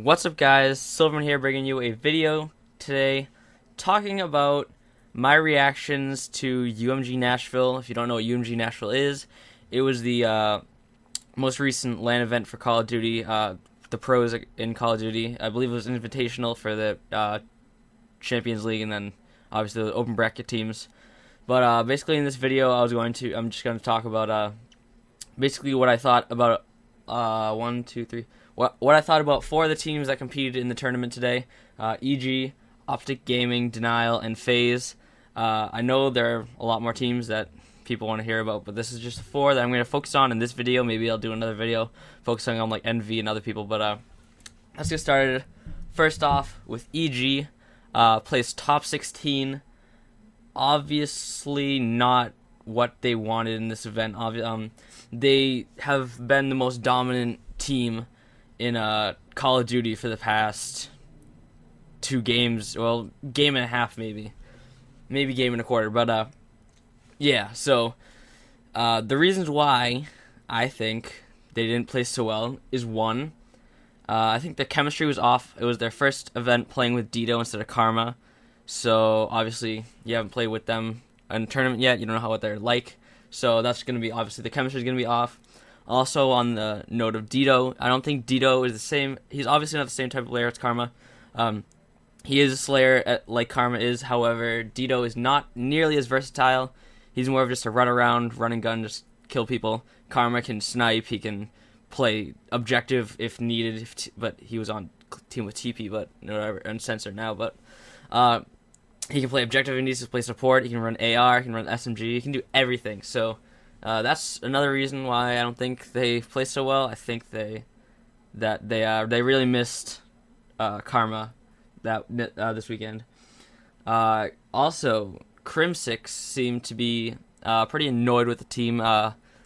What's up, guys? Silverman here, bringing you a video today talking about my reactions to UMG Nashville. If you don't know what UMG Nashville is, it was the most recent LAN event for Call of Duty, the pros in Call of Duty. I believe it was invitational for the Champions League and then obviously the open bracket teams. But basically in this video, I'm just going to talk about basically what I thought about what I thought about four of the teams that competed in the tournament today: EG, Optic Gaming, Denial, and FaZe. I know there are a lot more teams that people want to hear about, but this is just the four that I'm going to focus on in this video. Maybe I'll do another video focusing on like NV and other people, but let's get started. First off with EG, placed top 16. Obviously not what they wanted in this event. They have been the most dominant team in Call of Duty for the past two games. Well, game and a half maybe game and a quarter. But yeah. So the reasons why I think they didn't play so well is one, I think the chemistry was off. It was their first event playing with Dito instead of Karma. So obviously you haven't played with them in a tournament yet. You don't know what they're like. So that's going to be, obviously the chemistry is going to be off. Also, on the note of Dito, I don't think Dito is the same. He's obviously not the same type of player as Karma. He is a Slayer like Karma is. However, Dito is not nearly as versatile. He's more of just a run around, run and gun, just kill people. Karma can snipe. He can play objective if needed. But he was on team with TP, but whatever, uncensored now. But he can play objective if he needs to play support. He can run AR. He can run SMG. He can do everything. So that's another reason why I don't think they play so well. I think they really missed Karma this weekend. Also, Crimsix seemed to be pretty annoyed with the team.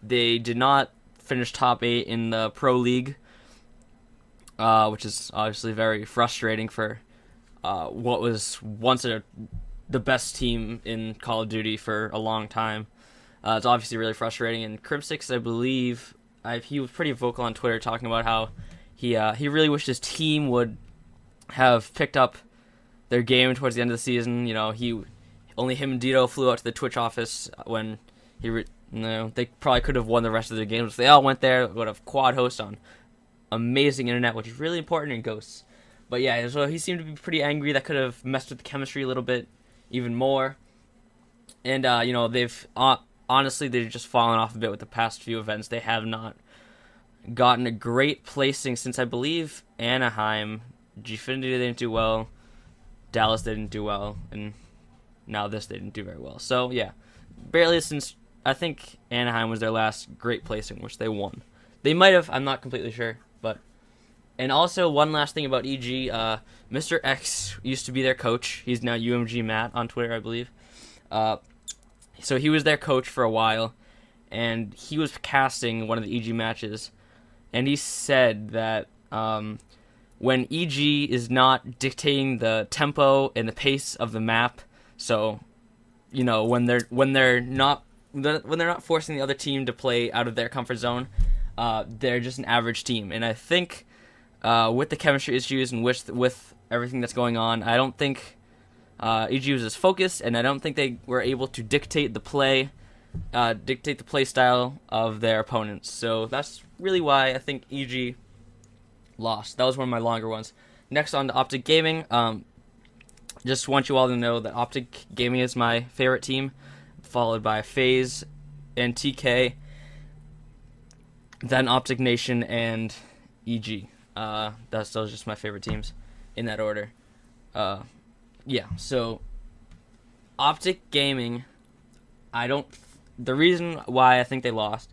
They did not finish top 8 in the Pro League, which is obviously very frustrating for what was once the best team in Call of Duty for a long time. It's obviously really frustrating. And Crimsix, I believe, he was pretty vocal on Twitter talking about how he really wished his team would have picked up their game towards the end of the season. You know, only him and Dito flew out to the Twitch office when they probably could have won the rest of their games. They all went there, would have quad host on amazing internet, which is really important in Ghosts. But yeah, so he seemed to be pretty angry. That could have messed with the chemistry a little bit, even more. And they've honestly just fallen off a bit with the past few events. They have not gotten a great placing since, I believe, Anaheim. Gfinity didn't do well, Dallas didn't do well, and now this they didn't do very well. So yeah, barely, since I think Anaheim was their last great placing, which they won. They might have, I'm not completely sure, but. And also, one last thing about EG, Mr. X used to be their coach. He's now UMG Matt on Twitter, I believe. So he was their coach for a while, and he was casting one of the EG matches, and he said that when EG is not dictating the tempo and the pace of the map, so when they're not forcing the other team to play out of their comfort zone, they're just an average team. And I think with the chemistry issues and with everything that's going on, I don't think EG was as focused, and I don't think they were able to dictate the play style of their opponents. So that's really why I think EG lost. That was one of my longer ones. Next, on to Optic Gaming. Just want you all to know that Optic Gaming is my favorite team, followed by FaZe and TK, then Optic Nation and EG. Those are just my favorite teams in that order. Yeah, so Optic Gaming, the reason why I think they lost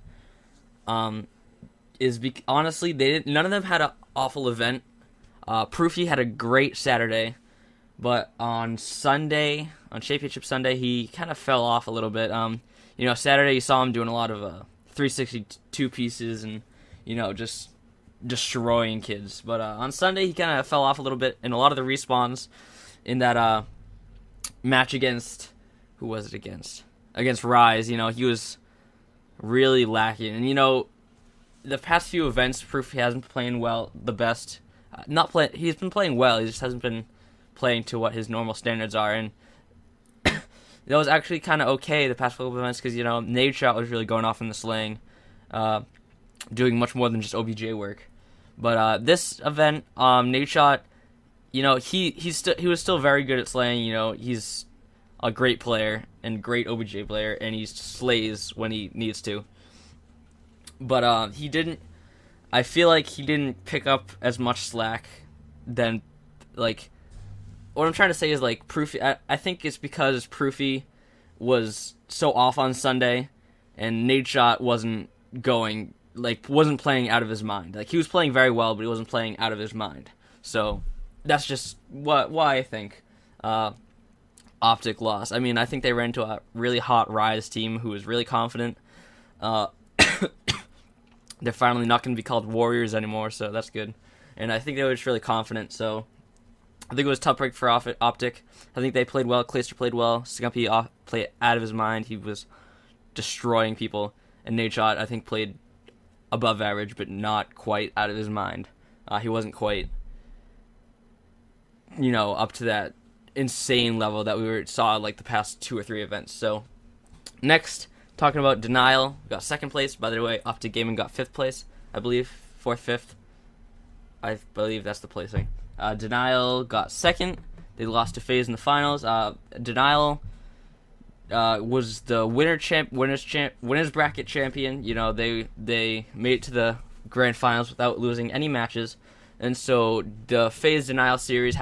is honestly, none of them had an awful event. Proofy had a great Saturday, but on Championship Sunday, he kind of fell off a little bit. Saturday you saw him doing a lot of 362 pieces and just destroying kids. But on Sunday, he kind of fell off a little bit in a lot of the respawns in that match against, who was it against? Against Rise. He was really lacking. And the past few events, Proof he hasn't been playing well the best. not play. He's been playing well. He just hasn't been playing to what his normal standards are, and that was actually kind of okay the past couple of events because Nade Shot was really going off in the slaying, doing much more than just OBJ work. But this event, Nade Shot, he was still very good at slaying. He's a great player and great OBJ player, and he slays when he needs to. But he didn't. I feel like he didn't pick up as much slack than like. What I'm trying to say is like Proofy. I think it's because Proofy was so off on Sunday, and Nade Shot wasn't playing out of his mind. Like he was playing very well, but he wasn't playing out of his mind. So that's just why I think Optic lost. I mean, I think they ran into a really hot Rise team who was really confident. They're finally not going to be called Warriors anymore, so that's good. And I think they were just really confident, so I think it was a tough break for Optic. I think they played well. Clayster played well. Scumpy played out of his mind. He was destroying people. And Nade Shot, I think, played above average, but not quite out of his mind. He wasn't quite, up to that insane level that we saw like the past 2 or 3 events. So, next, talking about Denial. We got 2nd place. By the way, Optic Gaming got 5th place, I believe. 4th, 5th. I believe that's the placing. Denial got 2nd. They lost to FaZe in the finals. Denial was the winners bracket champion. They made it to the grand finals without losing any matches, and so the FaZe Denial series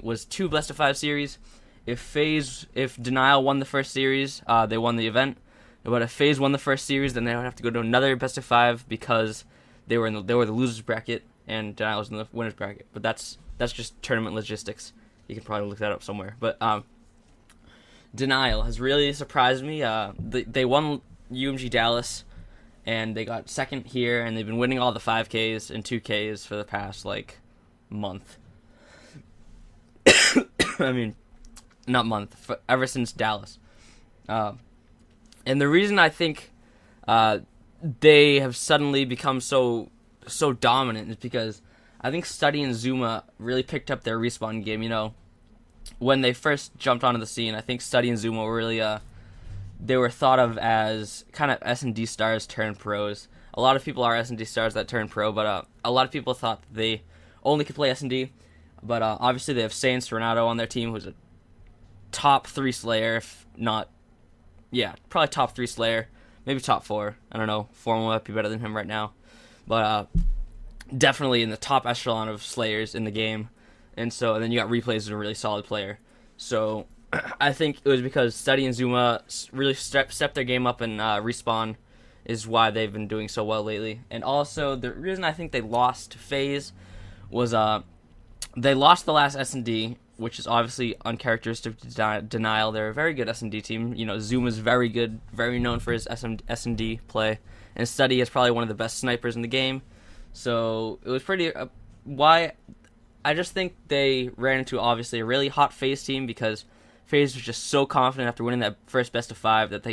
was 2 best of 5 series. If Denial won the first series, they won the event. But if FaZe won the first series, then they would have to go to another best of 5 because they were the losers bracket and Denial was in the winners bracket. But that's just tournament logistics. You can probably look that up somewhere. But Denial has really surprised me. They won UMG Dallas, and they got 2nd here, and they've been winning all the 5Ks and 2Ks for the past, month. I mean, not month, ever since Dallas. And the reason I think they have suddenly become so dominant is because I think Study and Zuma really picked up their respawn game. When they first jumped onto the scene, I think Study and Zuma were really they were thought of as kind of S&D stars turned pros. A lot of people are S&D stars that turn pro, but a lot of people thought that they only could play S&D. But obviously they have Saints Renato on their team, who's a top 3 Slayer, if not, probably top 3 Slayer, maybe top 4. I don't know. 4 might be better than him right now, but definitely in the top echelon of Slayers in the game. And then you got Replays, who's a really solid player. So I think it was because Study and Zuma really stepped their game up, and Respawn is why they've been doing so well lately. And also, the reason I think they lost to FaZe was they lost the last S&D, which is obviously uncharacteristic to Denial. They're a very good S&D team. Zuma's very good, very known for his S&D play. And Study is probably one of the best snipers in the game. So it was pretty... why... I just think they ran into, obviously, a really hot FaZe team because FaZe was just so confident after winning that first best of 5 that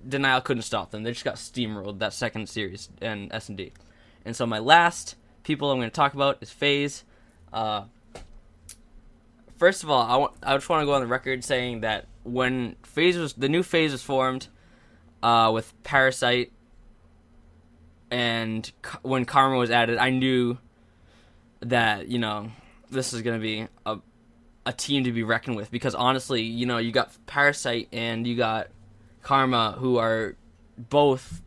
Denial couldn't stop them. They just got steamrolled that 2nd series in S&D. And so my last people I'm going to talk about is FaZe. First of all, I just want to go on the record saying that when the new FaZe was formed with Parasite and when Karma was added, I knew that, this is going to be a team to be reckoned with. Because honestly, you got Parasite and you got Karma, who are both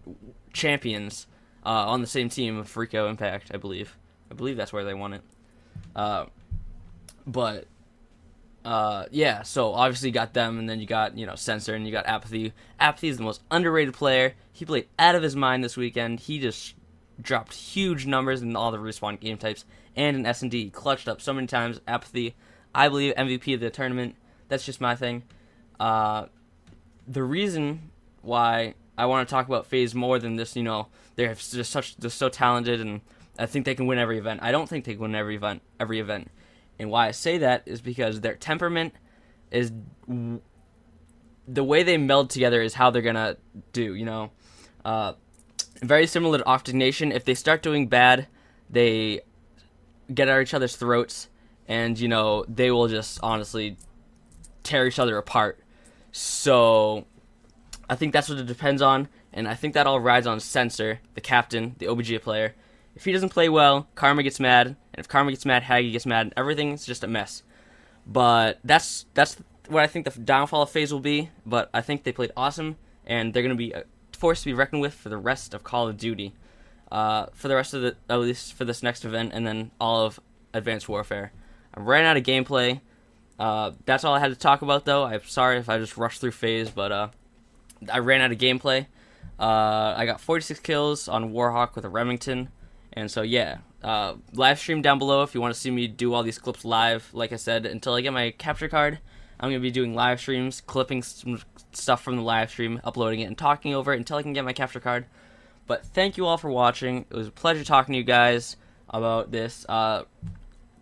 champions on the same team of Freako Impact, I believe. I believe that's where they won it. So obviously you got them, and then you got, Censor, and you got Apathy. Apathy is the most underrated player. He played out of his mind this weekend. He just dropped huge numbers in all the Respawn game types and in S&D. He clutched up so many times. Apathy, I believe, MVP of the tournament. That's just my thing. The reason why I want to talk about FaZe more than this, they're so talented, and I think they can win every event. I don't think they can win every event. And why I say that is because their temperament is... the way they meld together is how they're going to do, Very similar to Octanation. If they start doing bad, they get at each other's throats, and they will just honestly tear each other apart. So I think that's what it depends on, and I think that all rides on Sensor, the captain, the OBG player. If he doesn't play well, Karma gets mad, and if Karma gets mad, Haggy gets mad, and everything's just a mess. But that's what I think the downfall of FaZe will be. But I think they played awesome, and they're going to be a force to be reckoned with for the rest of Call of Duty. For the rest of at least for this next event, and then all of Advanced Warfare. I ran out of gameplay. That's all I had to talk about, though. I'm sorry if I just rushed through FaZe, but I ran out of gameplay. I got 46 kills on Warhawk with a Remington. And so, yeah, live stream down below if you want to see me do all these clips live. Like I said, until I get my capture card, I'm going to be doing live streams, clipping some stuff from the live stream, uploading it, and talking over it until I can get my capture card. But thank you all for watching. It was a pleasure talking to you guys about this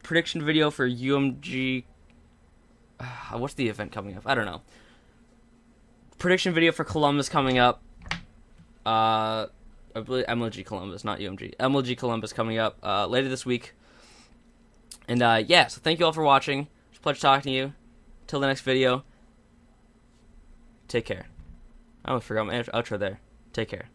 prediction video for UMG. What's the event coming up? I don't know. Prediction video for Columbus coming up. I believe MLG Columbus, not UMG. MLG Columbus coming up later this week. And yeah, so thank you all for watching. It's a pleasure talking to you. Till the next video. Take care. I almost forgot my outro there. Take care.